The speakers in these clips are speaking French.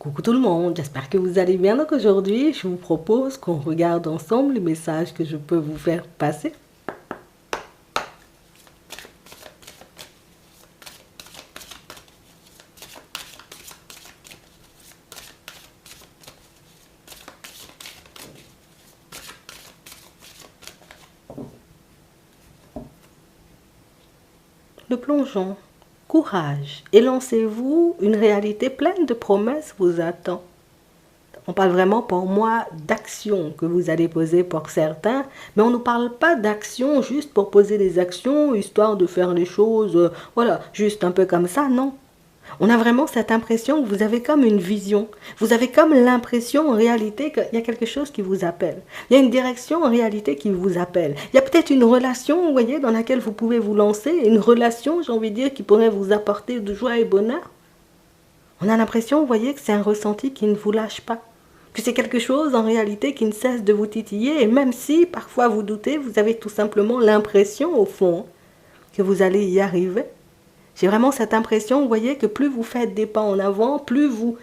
Coucou tout le monde, j'espère que vous allez bien. Donc aujourd'hui, je vous propose qu'on regarde ensemble les messages que je peux vous faire passer. Le plongeon. Courage et lancez-vous, une réalité pleine de promesses vous attend. On parle vraiment pour moi d'action que vous allez poser pour certains, mais on ne parle pas d'action juste pour poser des actions, histoire de faire les choses, voilà, juste un peu comme ça, non. On a vraiment cette impression que vous avez comme une vision. Vous avez comme l'impression en réalité qu'il y a quelque chose qui vous appelle. Il y a une direction en réalité qui vous appelle. Il y a peut-être une relation, vous voyez, dans laquelle vous pouvez vous lancer. Une relation, j'ai envie de dire, qui pourrait vous apporter de joie et bonheur. On a l'impression, vous voyez, que c'est un ressenti qui ne vous lâche pas. Que c'est quelque chose en réalité qui ne cesse de vous titiller. Et même si parfois vous doutez, vous avez tout simplement l'impression au fond que vous allez y arriver. J'ai vraiment cette impression, vous voyez, que plus vous faites des pas en avant, plus vous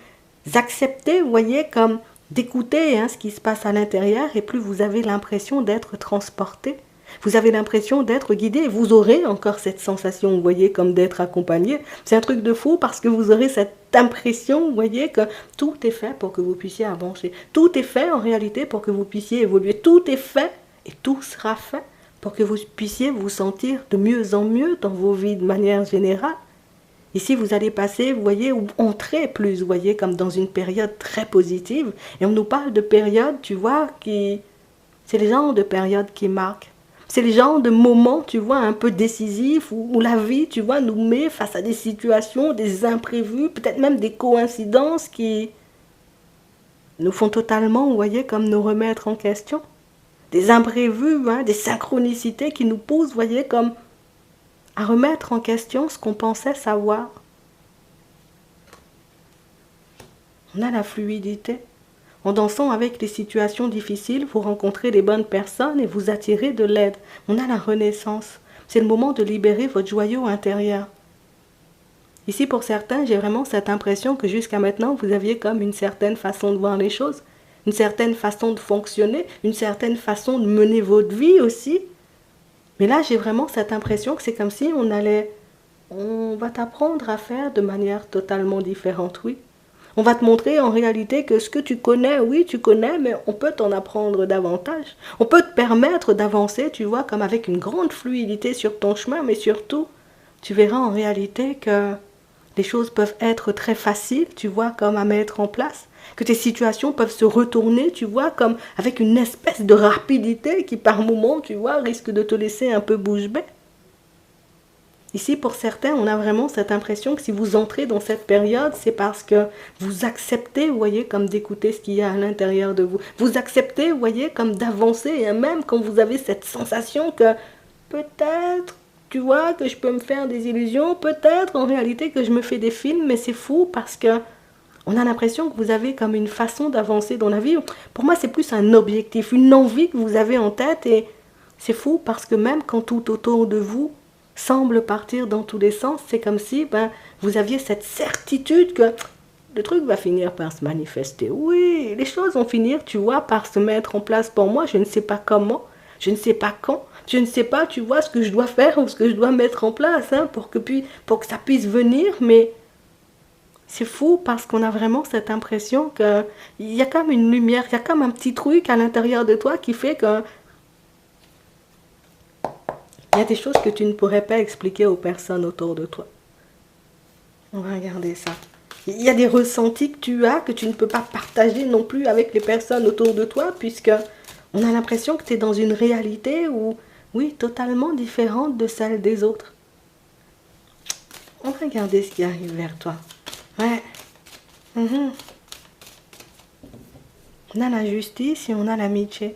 acceptez, vous voyez, comme d'écouter ce qui se passe à l'intérieur, et plus vous avez l'impression d'être transporté. Vous avez l'impression d'être guidé, et vous aurez encore cette sensation, vous voyez, comme d'être accompagné. C'est un truc de fou parce que vous aurez cette impression, vous voyez, que tout est fait pour que vous puissiez avancer. Tout est fait en réalité pour que vous puissiez évoluer. Tout est fait et tout sera fait pour que vous puissiez vous sentir de mieux en mieux dans vos vies de manière générale. Ici, vous allez passer, vous voyez, ou entrer plus, vous voyez, comme dans une période très positive. Et on nous parle de période, tu vois, qui... c'est le genre de période qui marque. C'est le genre de moment, tu vois, un peu décisif, où la vie, tu vois, nous met face à des situations, des imprévus, peut-être même des coïncidences qui nous font totalement, vous voyez, comme nous remettre en question. Des imprévus, des synchronicités qui nous poussent, vous voyez, comme à remettre en question ce qu'on pensait savoir. On a la fluidité. En dansant avec les situations difficiles, vous rencontrez les bonnes personnes et vous attirez de l'aide. On a la renaissance. C'est le moment de libérer votre joyau intérieur. Ici, pour certains, j'ai vraiment cette impression que jusqu'à maintenant, vous aviez comme une certaine façon de voir les choses, une certaine façon de fonctionner, une certaine façon de mener votre vie aussi. Mais là, j'ai vraiment cette impression que c'est comme si on va t'apprendre à faire de manière totalement différente, oui. On va te montrer en réalité que ce que tu connais, oui, tu connais, mais on peut t'en apprendre davantage. On peut te permettre d'avancer, tu vois, comme avec une grande fluidité sur ton chemin, mais surtout, tu verras en réalité que les choses peuvent être très faciles, tu vois, comme à mettre en place. Que tes situations peuvent se retourner, tu vois, comme avec une espèce de rapidité qui, par moments, tu vois, risque de te laisser un peu bouche bée. Ici, pour certains, on a vraiment cette impression que si vous entrez dans cette période, c'est parce que vous acceptez, vous voyez, comme d'écouter ce qu'il y a à l'intérieur de vous. Vous acceptez, vous voyez, comme d'avancer, et même quand vous avez cette sensation que peut-être, tu vois, que je peux me faire des illusions, peut-être en réalité que je me fais des films, mais c'est fou parce que on a l'impression que vous avez comme une façon d'avancer dans la vie. Pour moi, c'est plus un objectif, une envie que vous avez en tête, et c'est fou parce que même quand tout autour de vous semble partir dans tous les sens, c'est comme si vous aviez cette certitude que le truc va finir par se manifester. Oui, les choses vont finir, tu vois, par se mettre en place pour moi. Je ne sais pas comment, je ne sais pas quand, je ne sais pas, tu vois, ce que je dois faire ou ce que je dois mettre en place pour que ça puisse venir, mais c'est fou parce qu'on a vraiment cette impression qu'il y a comme une lumière, il y a comme un petit truc à l'intérieur de toi qui fait que il y a des choses que tu ne pourrais pas expliquer aux personnes autour de toi. On va regarder ça. Il y a des ressentis que tu as que tu ne peux pas partager non plus avec les personnes autour de toi puisque on a l'impression que tu es dans une réalité où, oui, totalement différente de celle des autres. On va regarder ce qui arrive vers toi. Ouais. On a la justice et on a l'amitié.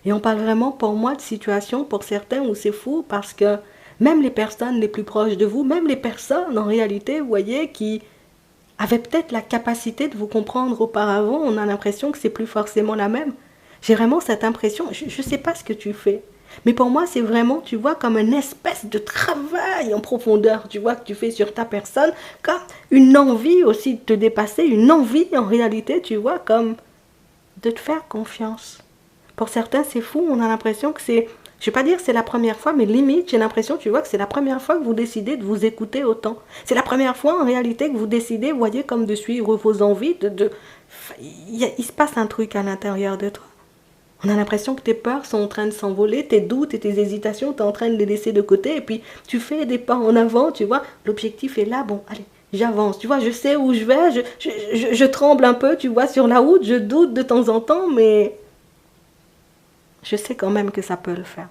Et on parle vraiment pour moi de situations pour certains où c'est fou parce que même les personnes les plus proches de vous, même les personnes en réalité, vous voyez, qui avaient peut-être la capacité de vous comprendre auparavant, on a l'impression que c'est plus forcément la même. J'ai vraiment cette impression, je ne sais pas ce que tu fais. Mais pour moi, c'est vraiment, tu vois, comme une espèce de travail en profondeur, tu vois, que tu fais sur ta personne, comme une envie aussi de te dépasser, une envie en réalité, tu vois, comme de te faire confiance. Pour certains, c'est fou, on a l'impression que c'est, je vais pas dire que c'est la première fois, mais limite, j'ai l'impression, tu vois, que c'est la première fois que vous décidez de vous écouter autant. C'est la première fois, en réalité, que vous décidez, vous voyez, comme de suivre vos envies, il se passe un truc à l'intérieur de toi. On a l'impression que tes peurs sont en train de s'envoler, tes doutes et tes hésitations, tu es en train de les laisser de côté, et puis tu fais des pas en avant, tu vois, l'objectif est là, bon, allez, j'avance, tu vois, je sais où je vais, je tremble un peu, tu vois, sur la route, je doute de temps en temps, mais je sais quand même que ça peut le faire.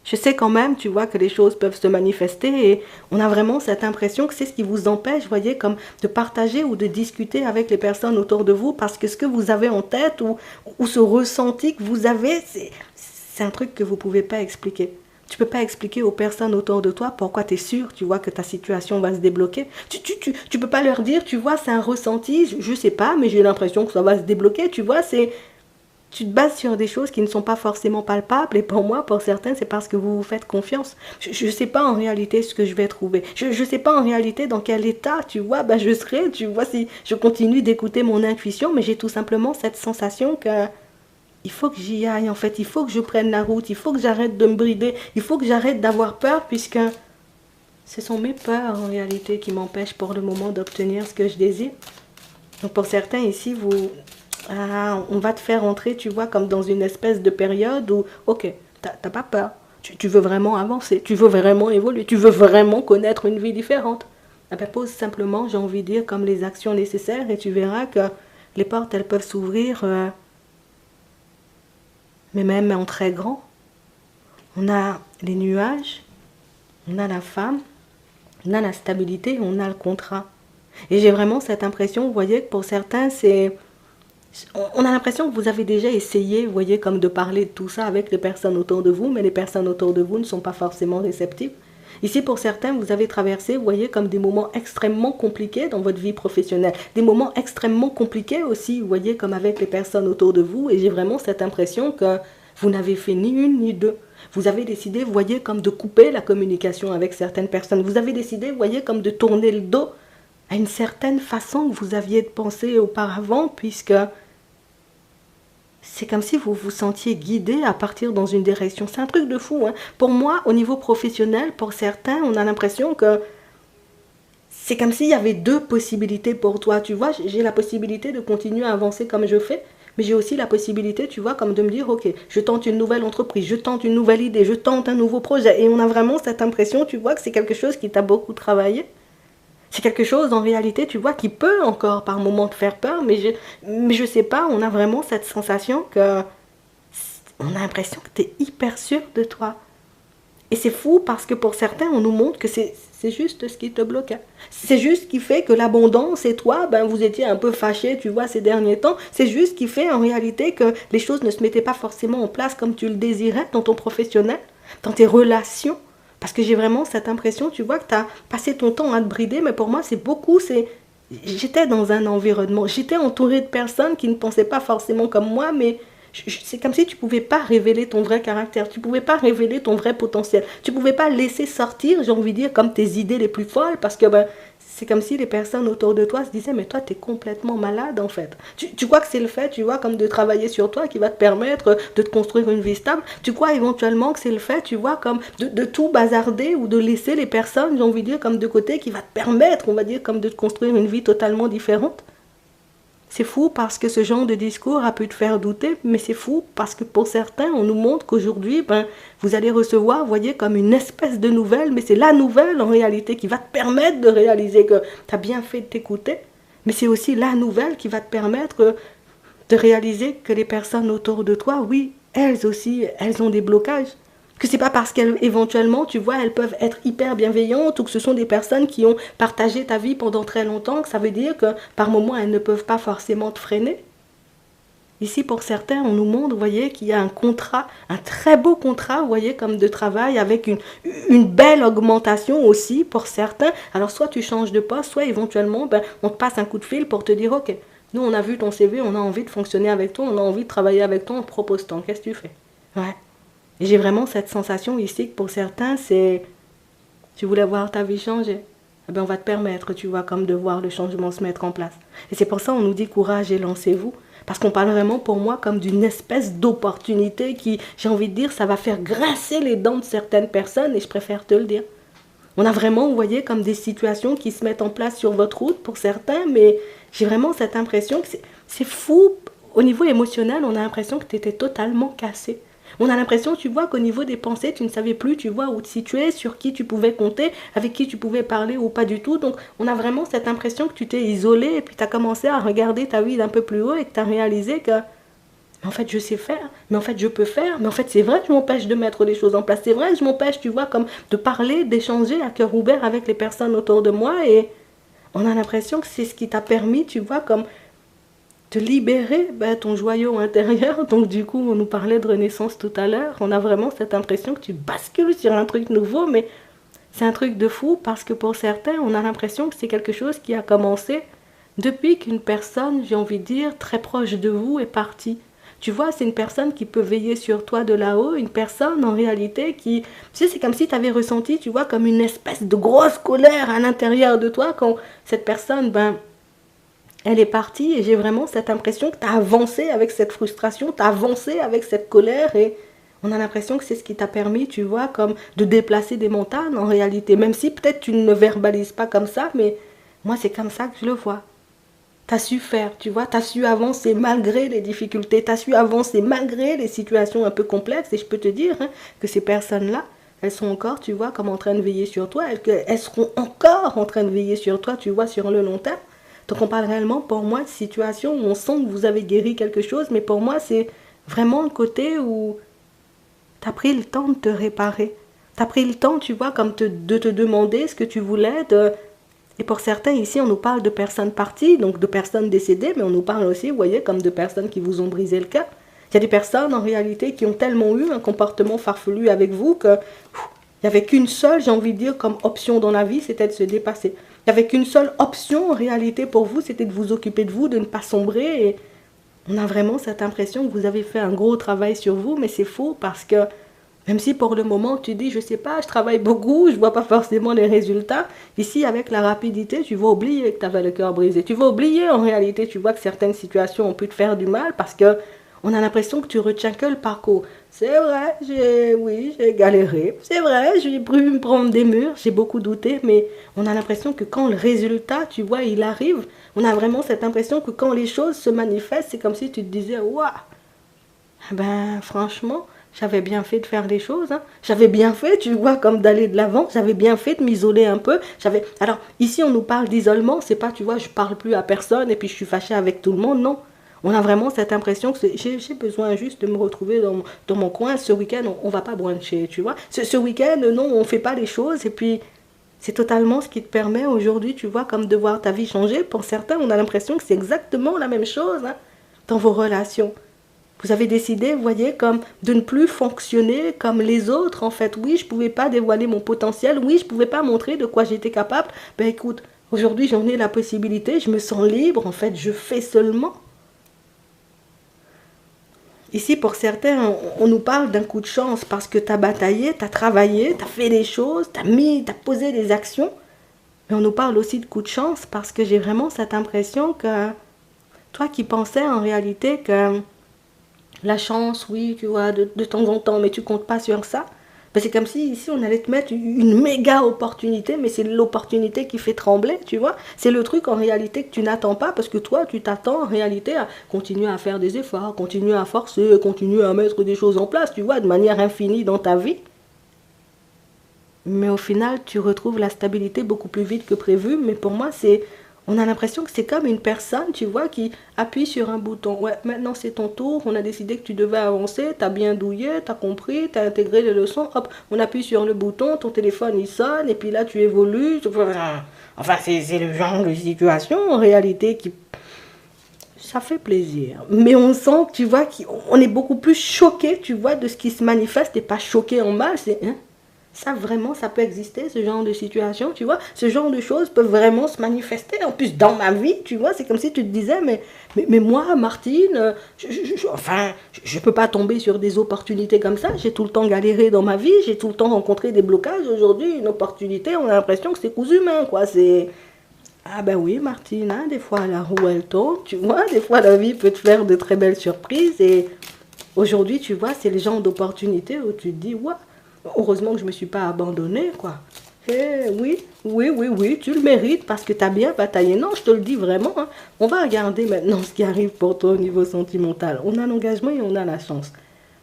Je sais quand même, tu vois, que les choses peuvent se manifester et on a vraiment cette impression que c'est ce qui vous empêche, vous voyez, comme de partager ou de discuter avec les personnes autour de vous parce que ce que vous avez en tête ou ce ressenti que vous avez, c'est un truc que vous ne pouvez pas expliquer. Tu ne peux pas expliquer aux personnes autour de toi pourquoi tu es sûr, tu vois, que ta situation va se débloquer. Tu peux pas leur dire, tu vois, c'est un ressenti, je sais pas, mais j'ai l'impression que ça va se débloquer, tu vois, c'est... Tu te bases sur des choses qui ne sont pas forcément palpables et pour moi, pour certains, c'est parce que vous vous faites confiance. Je ne sais pas en réalité ce que je vais trouver. Je ne sais pas en réalité dans quel état, tu vois, ben je serai, tu vois, si je continue d'écouter mon intuition, mais j'ai tout simplement cette sensation que il faut que j'y aille en fait, il faut que je prenne la route, il faut que j'arrête de me brider, il faut que j'arrête d'avoir peur puisque ce sont mes peurs en réalité qui m'empêchent pour le moment d'obtenir ce que je désire. Donc pour certains ici, on va te faire entrer, tu vois, comme dans une espèce de période où, ok, t'as pas peur, tu veux vraiment avancer, tu veux vraiment évoluer, tu veux vraiment connaître une vie différente. Eh bien, pose simplement, j'ai envie de dire, comme les actions nécessaires et tu verras que les portes, elles peuvent s'ouvrir, mais même en très grand. On a les nuages, on a la femme, on a la stabilité, on a le contrat. Et j'ai vraiment cette impression, vous voyez, que pour certains, c'est... On a l'impression que vous avez déjà essayé, vous voyez, comme de parler de tout ça avec les personnes autour de vous, mais les personnes autour de vous ne sont pas forcément réceptives. Ici, pour certains, vous avez traversé, vous voyez, comme des moments extrêmement compliqués dans votre vie professionnelle. Des moments extrêmement compliqués aussi, vous voyez, comme avec les personnes autour de vous. Et j'ai vraiment cette impression que vous n'avez fait ni une ni deux. Vous avez décidé, vous voyez, comme de couper la communication avec certaines personnes. Vous avez décidé, vous voyez, comme de tourner le dos à une certaine façon que vous aviez de penser auparavant, puisque c'est comme si vous vous sentiez guidé à partir dans une direction. C'est un truc de fou, hein. Pour moi, au niveau professionnel, pour certains, on a l'impression que c'est comme s'il y avait deux possibilités pour toi. Tu vois, j'ai la possibilité de continuer à avancer comme je fais, mais j'ai aussi la possibilité, tu vois, comme de me dire, ok, je tente une nouvelle entreprise, je tente une nouvelle idée, je tente un nouveau projet. Et on a vraiment cette impression, tu vois, que c'est quelque chose qui t'a beaucoup travaillé. C'est quelque chose, en réalité, tu vois, qui peut encore par moments te faire peur, mais je sais pas, on a vraiment cette sensation que... On a l'impression que tu es hyper sûr de toi. Et c'est fou parce que pour certains, on nous montre que c'est juste ce qui te bloque. C'est juste ce qui fait que l'abondance et toi, ben, vous étiez un peu fâchés, tu vois, ces derniers temps. C'est juste ce qui fait, en réalité, que les choses ne se mettaient pas forcément en place comme tu le désirais dans ton professionnel, dans tes relations. Parce que j'ai vraiment cette impression, tu vois, que tu as passé ton temps à te brider, mais pour moi, c'est beaucoup, j'étais dans un environnement, j'étais entourée de personnes qui ne pensaient pas forcément comme moi, mais c'est comme si tu ne pouvais pas révéler ton vrai caractère, tu ne pouvais pas révéler ton vrai potentiel, tu ne pouvais pas laisser sortir, j'ai envie de dire, comme tes idées les plus folles, parce que ben, c'est comme si les personnes autour de toi se disaient, mais toi, tu es complètement malade, en fait. Tu crois que c'est le fait, tu vois, comme de travailler sur toi qui va te permettre de te construire une vie stable. Tu crois éventuellement que c'est le fait, tu vois, comme de tout bazarder ou de laisser les personnes, j'ai envie de dire, comme de côté, qui va te permettre, on va dire, comme de te construire une vie totalement différente. C'est fou parce que ce genre de discours a pu te faire douter, mais c'est fou parce que pour certains, on nous montre qu'aujourd'hui, ben, vous allez recevoir, vous voyez, comme une espèce de nouvelle, mais c'est la nouvelle en réalité qui va te permettre de réaliser que tu as bien fait de t'écouter, mais c'est aussi la nouvelle qui va te permettre de réaliser que les personnes autour de toi, oui, elles aussi, elles ont des blocages. Que c'est pas parce qu'elles, éventuellement, tu vois, elles peuvent être hyper bienveillantes ou que ce sont des personnes qui ont partagé ta vie pendant très longtemps, que ça veut dire que par moments, elles ne peuvent pas forcément te freiner. Ici, pour certains, on nous montre, vous voyez, qu'il y a un contrat, un très beau contrat, vous voyez, comme de travail, avec une belle augmentation aussi pour certains. Alors, soit tu changes de poste, soit éventuellement, ben, on te passe un coup de fil pour te dire, ok, nous, on a vu ton CV, on a envie de fonctionner avec toi, on a envie de travailler avec toi, on te propose tant, qu'est-ce que tu fais? Ouais. Et j'ai vraiment cette sensation ici que pour certains, c'est, tu voulais voir ta vie changer. Eh bien, on va te permettre, tu vois, comme de voir le changement se mettre en place. Et c'est pour ça qu'on nous dit courage et lancez-vous. Parce qu'on parle vraiment pour moi comme d'une espèce d'opportunité qui, j'ai envie de dire, ça va faire grincer les dents de certaines personnes et je préfère te le dire. On a vraiment, vous voyez, comme des situations qui se mettent en place sur votre route pour certains, mais j'ai vraiment cette impression que c'est fou. Au niveau émotionnel, on a l'impression que tu étais totalement cassé. On a l'impression, tu vois, qu'au niveau des pensées, tu ne savais plus, tu vois, où te situer, sur qui tu pouvais compter, avec qui tu pouvais parler ou pas du tout. Donc, on a vraiment cette impression que tu t'es isolé et puis tu as commencé à regarder ta vie d'un peu plus haut et que tu as réalisé que mais en fait, je sais faire, mais en fait, je peux faire, mais en fait, c'est vrai que je m'empêche de mettre les choses en place, c'est vrai que je m'empêche, tu vois, comme de parler, d'échanger à cœur ouvert avec les personnes autour de moi, et on a l'impression que c'est ce qui t'a permis, tu vois, comme de libérer ton joyau intérieur. Donc, du coup, on nous parlait de renaissance tout à l'heure, on a vraiment cette impression que tu bascules sur un truc nouveau, mais c'est un truc de fou parce que pour certains, on a l'impression que c'est quelque chose qui a commencé depuis qu'une personne, j'ai envie de dire, très proche de vous est partie. Tu vois, c'est une personne qui peut veiller sur toi de là-haut, une personne en réalité qui... Tu sais, c'est comme si tu avais ressenti, tu vois, comme une espèce de grosse colère à l'intérieur de toi quand cette personne, elle est partie et j'ai vraiment cette impression que tu as avancé avec cette frustration, tu as avancé avec cette colère et on a l'impression que c'est ce qui t'a permis, tu vois, comme de déplacer des montagnes en réalité. Même si peut-être tu ne verbalises pas comme ça, mais moi c'est comme ça que je le vois. T'as su faire, tu vois, t'as su avancer malgré les difficultés, t'as su avancer malgré les situations un peu complexes. Et je peux te dire que ces personnes-là, elles sont encore, tu vois, comme en train de veiller sur toi. Elles seront encore en train de veiller sur toi, tu vois, sur le long terme. Donc on parle réellement, pour moi, de situations où on sent que vous avez guéri quelque chose. Mais pour moi, c'est vraiment le côté où t'as pris le temps de te réparer. T'as pris le temps, tu vois, comme de te demander ce que tu voulais, et pour certains, ici, on nous parle de personnes parties, donc de personnes décédées, mais on nous parle aussi, vous voyez, comme de personnes qui vous ont brisé le cœur. Il y a des personnes, en réalité, qui ont tellement eu un comportement farfelu avec vous que il n'y avait qu'une seule, j'ai envie de dire, comme option dans la vie, c'était de se dépasser. Il n'y avait qu'une seule option, en réalité, pour vous, c'était de vous occuper de vous, de ne pas sombrer. Et on a vraiment cette impression que vous avez fait un gros travail sur vous, mais c'est faux parce que même si pour le moment tu dis, je sais pas, je travaille beaucoup, je vois pas forcément les résultats, ici avec la rapidité, tu vas oublier que tu avais le cœur brisé. Tu vas oublier en réalité, tu vois que certaines situations ont pu te faire du mal parce que on a l'impression que tu retiens que le parcours. C'est vrai, j'ai galéré. C'est vrai, j'ai pu me prendre des murs, j'ai beaucoup douté, mais on a l'impression que quand le résultat, tu vois, il arrive, on a vraiment cette impression que quand les choses se manifestent, c'est comme si tu te disais, waouh, ben franchement, j'avais bien fait de faire les choses, hein. J'avais bien fait, tu vois, comme d'aller de l'avant. J'avais bien fait de m'isoler un peu. Alors, ici, on nous parle d'isolement. C'est pas, tu vois, je parle plus à personne et puis je suis fâchée avec tout le monde. Non. On a vraiment cette impression que j'ai besoin juste de me retrouver dans mon coin. Ce week-end, on va pas bruncher, tu vois. Ce week-end, non, on fait pas les choses. Et puis, c'est totalement ce qui te permet aujourd'hui, tu vois, comme de voir ta vie changer. Pour certains, on a l'impression que c'est exactement la même chose, hein, dans vos relations. Vous avez décidé, vous voyez, comme de ne plus fonctionner comme les autres, en fait. Oui, je ne pouvais pas dévoiler mon potentiel. Oui, je ne pouvais pas montrer de quoi j'étais capable. Ben écoute, aujourd'hui, j'en ai la possibilité. Je me sens libre. En fait, je fais seulement. Ici, pour certains, on nous parle d'un coup de chance parce que tu as bataillé, tu as travaillé, tu as fait des choses, tu as posé des actions. Mais on nous parle aussi de coup de chance parce que j'ai vraiment cette impression que toi qui pensais en réalité que la chance, oui, tu vois, de temps en temps, mais tu comptes pas sur ça. Ben, c'est comme si ici on allait te mettre une méga opportunité, mais c'est l'opportunité qui fait trembler, tu vois. C'est le truc en réalité que tu n'attends pas parce que toi, tu t'attends en réalité à continuer à faire des efforts, continuer à forcer, continuer à mettre des choses en place, tu vois, de manière infinie dans ta vie. Mais au final, tu retrouves la stabilité beaucoup plus vite que prévu. Mais pour moi, on a l'impression que c'est comme une personne, tu vois, qui appuie sur un bouton. Ouais, maintenant c'est ton tour, on a décidé que tu devais avancer, t'as bien douillé, t'as compris, t'as intégré les leçons, hop, on appuie sur le bouton, ton téléphone il sonne, et puis là tu évolues. Enfin, c'est le genre de situation en réalité qui... Ça fait plaisir. Mais on sent, tu vois, qu'on est beaucoup plus choqué, tu vois, de ce qui se manifeste et pas choqué en mal, Ça vraiment, ça peut exister, ce genre de situation, tu vois. Ce genre de choses peuvent vraiment se manifester. En plus, dans ma vie, tu vois, c'est comme si tu te disais, mais moi, Martine, enfin, je peux pas tomber sur des opportunités comme ça. J'ai tout le temps galéré dans ma vie, j'ai tout le temps rencontré des blocages. Aujourd'hui, une opportunité, on a l'impression que c'est cousu main, quoi. C'est... Ah ben oui, Martine, hein, des fois la roue elle tourne, tu vois, des fois la vie peut te faire de très belles surprises et aujourd'hui, tu vois, c'est le genre d'opportunité où tu te dis, ouais, heureusement que je ne me suis pas abandonnée, quoi. Eh oui, oui, oui, oui, tu le mérites parce que tu as bien bataillé. Non, je te le dis vraiment, hein. On va regarder maintenant ce qui arrive pour toi au niveau sentimental. On a l'engagement et on a la chance.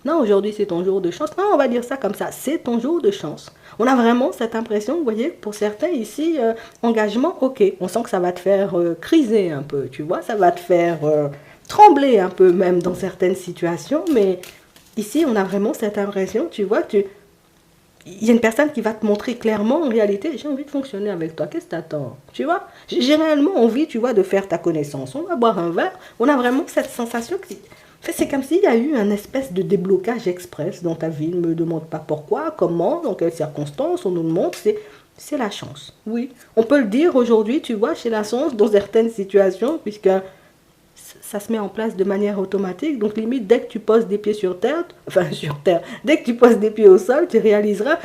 Non, aujourd'hui c'est ton jour de chance. Non, on va dire ça comme ça, c'est ton jour de chance. On a vraiment cette impression, vous voyez, pour certains ici, engagement, ok, on sent que ça va te faire criser un peu, tu vois, ça va te faire trembler un peu même dans certaines situations, mais ici on a vraiment cette impression, tu vois, il y a une personne qui va te montrer clairement, en réalité, j'ai envie de fonctionner avec toi, qu'est-ce que t'attends? Tu vois, j'ai réellement envie, tu vois, de faire ta connaissance. On va boire un verre, on a vraiment cette sensation que c'est comme s'il y a eu un espèce de déblocage express dans ta vie. Ne me demande pas pourquoi, comment, dans quelles circonstances, on nous le montre, c'est la chance. Oui, on peut le dire aujourd'hui, tu vois, chez la chance, dans certaines situations, puisque ça se met en place de manière automatique. Donc limite, dès que tu poses des pieds sur terre, enfin sur terre, dès que tu poses des pieds au sol, tu réaliseras,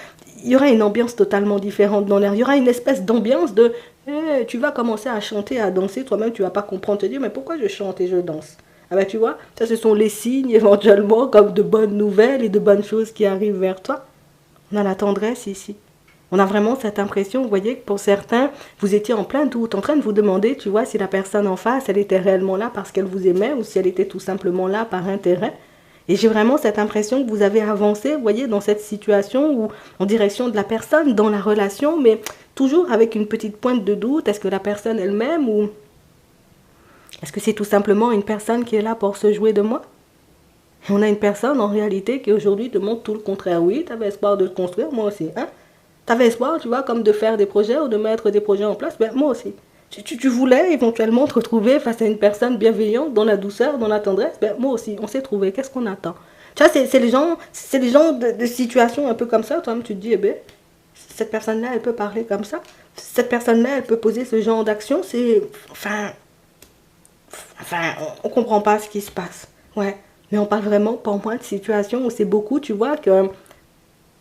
il y aura une ambiance totalement différente dans l'air. Il y aura une espèce d'ambiance de, hey, tu vas commencer à chanter, à danser, toi-même tu vas pas comprendre, te dire, mais pourquoi je chante et je danse? Ah ben tu vois, ça ce sont les signes éventuellement comme de bonnes nouvelles et de bonnes choses qui arrivent vers toi. On a la tendresse ici. On a vraiment cette impression, vous voyez, que pour certains, vous étiez en plein doute, en train de vous demander, tu vois, si la personne en face, elle était réellement là parce qu'elle vous aimait ou si elle était tout simplement là par intérêt. Et j'ai vraiment cette impression que vous avez avancé, vous voyez, dans cette situation ou en direction de la personne, dans la relation, mais toujours avec une petite pointe de doute. Est-ce que la personne elle-même ou est-ce que c'est tout simplement une personne qui est là pour se jouer de moi? Et on a une personne en réalité qui aujourd'hui te montre tout le contraire. Oui, tu avais espoir de te construire, moi aussi, hein? Tu avais espoir, tu vois, comme de faire des projets ou de mettre des projets en place, ben moi aussi. Tu voulais éventuellement te retrouver face à une personne bienveillante, dans la douceur, dans la tendresse, ben moi aussi, on s'est trouvé, qu'est-ce qu'on attend? Tu vois, c'est les gens de situations un peu comme ça, toi-même tu te dis, eh ben, cette personne-là, elle peut parler comme ça, cette personne-là, elle peut poser ce genre d'action, c'est, on comprend pas ce qui se passe, ouais. Mais on parle vraiment, pour moi, de situations où c'est beaucoup, tu vois, que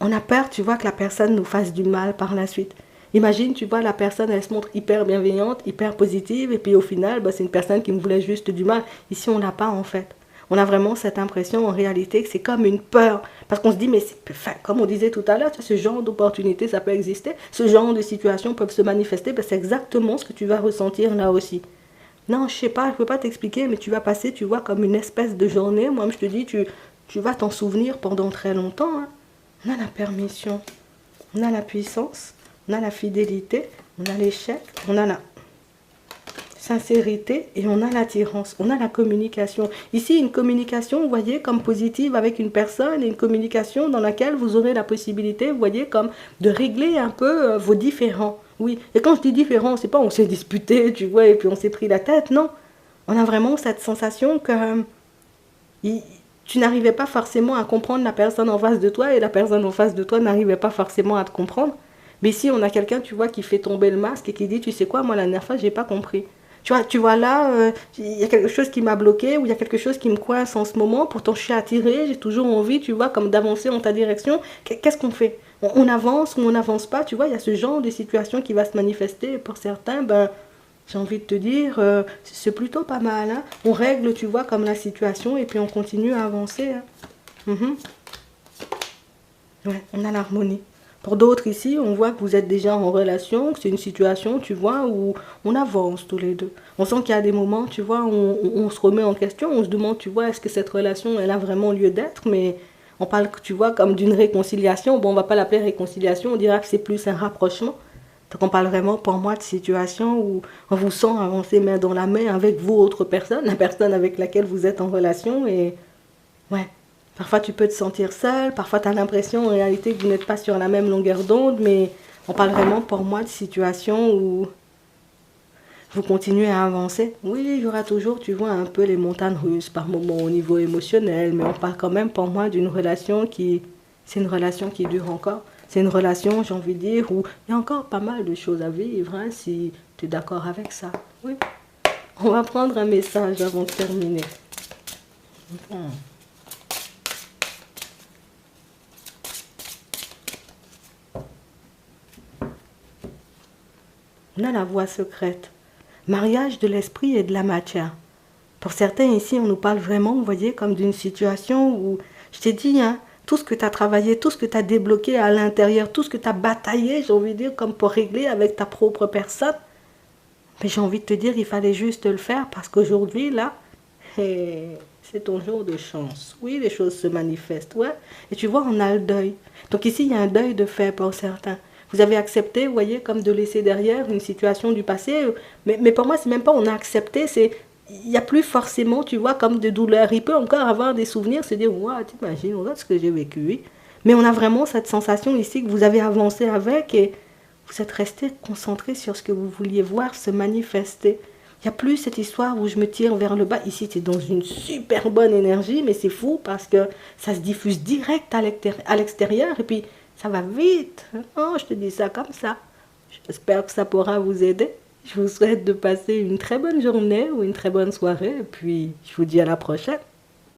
on a peur, tu vois, que la personne nous fasse du mal par la suite. Imagine, tu vois, la personne, elle se montre hyper bienveillante, hyper positive, et puis au final, bah, c'est une personne qui me voulait juste du mal. Ici, on l'a pas, en fait. On a vraiment cette impression, en réalité, que c'est comme une peur. Parce qu'on se dit, mais enfin, comme on disait tout à l'heure, ce genre d'opportunité, ça peut exister. Ce genre de situations peuvent se manifester. Ben, c'est exactement ce que tu vas ressentir là aussi. Non, je sais pas, je peux pas t'expliquer, mais tu vas passer, tu vois, comme une espèce de journée. Moi, je te dis, tu vas t'en souvenir pendant très longtemps, hein. On a la permission, on a la puissance, on a la fidélité, on a l'échec, on a la sincérité et on a l'attirance, on a la communication. Ici, une communication, vous voyez, comme positive avec une personne et une communication dans laquelle vous aurez la possibilité, vous voyez, comme de régler un peu vos différends. Oui, et quand je dis différents, c'est pas on s'est disputé, tu vois, et puis on s'est pris la tête, non. On a vraiment cette sensation que tu n'arrivais pas forcément à comprendre la personne en face de toi et la personne en face de toi n'arrivait pas forcément à te comprendre. Mais ici, on a quelqu'un, tu vois, qui fait tomber le masque et qui dit, tu sais quoi, moi, la dernière fois, j'ai pas compris. Tu vois là, il y a quelque chose qui m'a bloqué ou il y a quelque chose qui me coince en ce moment. Pourtant, je suis attirée, j'ai toujours envie, tu vois, comme d'avancer en ta direction. Qu'est-ce qu'on fait? On avance ou on n'avance pas, tu vois, il y a ce genre de situation qui va se manifester. Et pour certains, ben, j'ai envie de te dire, c'est plutôt pas mal, hein. On règle, tu vois, comme la situation et puis on continue à avancer, hein. Mhm. Ouais, on a l'harmonie. Pour d'autres ici, on voit que vous êtes déjà en relation, que c'est une situation, tu vois, où on avance tous les deux. On sent qu'il y a des moments, tu vois, où on se remet en question, on se demande, tu vois, est-ce que cette relation, elle a vraiment lieu d'être, mais on parle, tu vois, comme d'une réconciliation. Bon, on va pas l'appeler réconciliation, on dira que c'est plus un rapprochement. Donc on parle vraiment pour moi de situation où on vous sent avancer main dans la main avec vous, autre personne, la personne avec laquelle vous êtes en relation. Et ouais, parfois tu peux te sentir seul, parfois tu as l'impression en réalité que vous n'êtes pas sur la même longueur d'onde, mais on parle vraiment pour moi de situation où vous continuez à avancer. Oui, il y aura toujours, tu vois, un peu les montagnes russes par moments au niveau émotionnel, mais on parle quand même pour moi d'une relation qui... C'est une relation qui dure encore. C'est une relation, j'ai envie de dire, où il y a encore pas mal de choses à vivre, hein, si tu es d'accord avec ça. Oui. On va prendre un message avant de terminer. On a la voie secrète. Mariage de l'esprit et de la matière. Pour certains ici, on nous parle vraiment, vous voyez, comme d'une situation où, je t'ai dit, hein, tout ce que tu as travaillé, tout ce que tu as débloqué à l'intérieur, tout ce que tu as bataillé, j'ai envie de dire, comme pour régler avec ta propre personne. Mais j'ai envie de te dire, il fallait juste le faire parce qu'aujourd'hui, là, c'est ton jour de chance. Oui, les choses se manifestent, ouais. Et tu vois, on a le deuil. Donc ici, il y a un deuil de fait pour certains. Vous avez accepté, vous voyez, comme de laisser derrière une situation du passé. Mais pour moi, c'est même pas on a accepté, c'est il n'y a plus forcément, tu vois, comme de douleur. Il peut encore avoir des souvenirs, se dire, ouais, t'imagines, regarde ce que j'ai vécu. Oui. Mais on a vraiment cette sensation ici que vous avez avancé avec et vous êtes resté concentré sur ce que vous vouliez voir se manifester. Il n'y a plus cette histoire où je me tire vers le bas. Ici, tu es dans une super bonne énergie, mais c'est fou parce que ça se diffuse direct à l'extérieur et puis ça va vite. Oh, je te dis ça comme ça. J'espère que ça pourra vous aider. Je vous souhaite de passer une très bonne journée ou une très bonne soirée et puis je vous dis à la prochaine.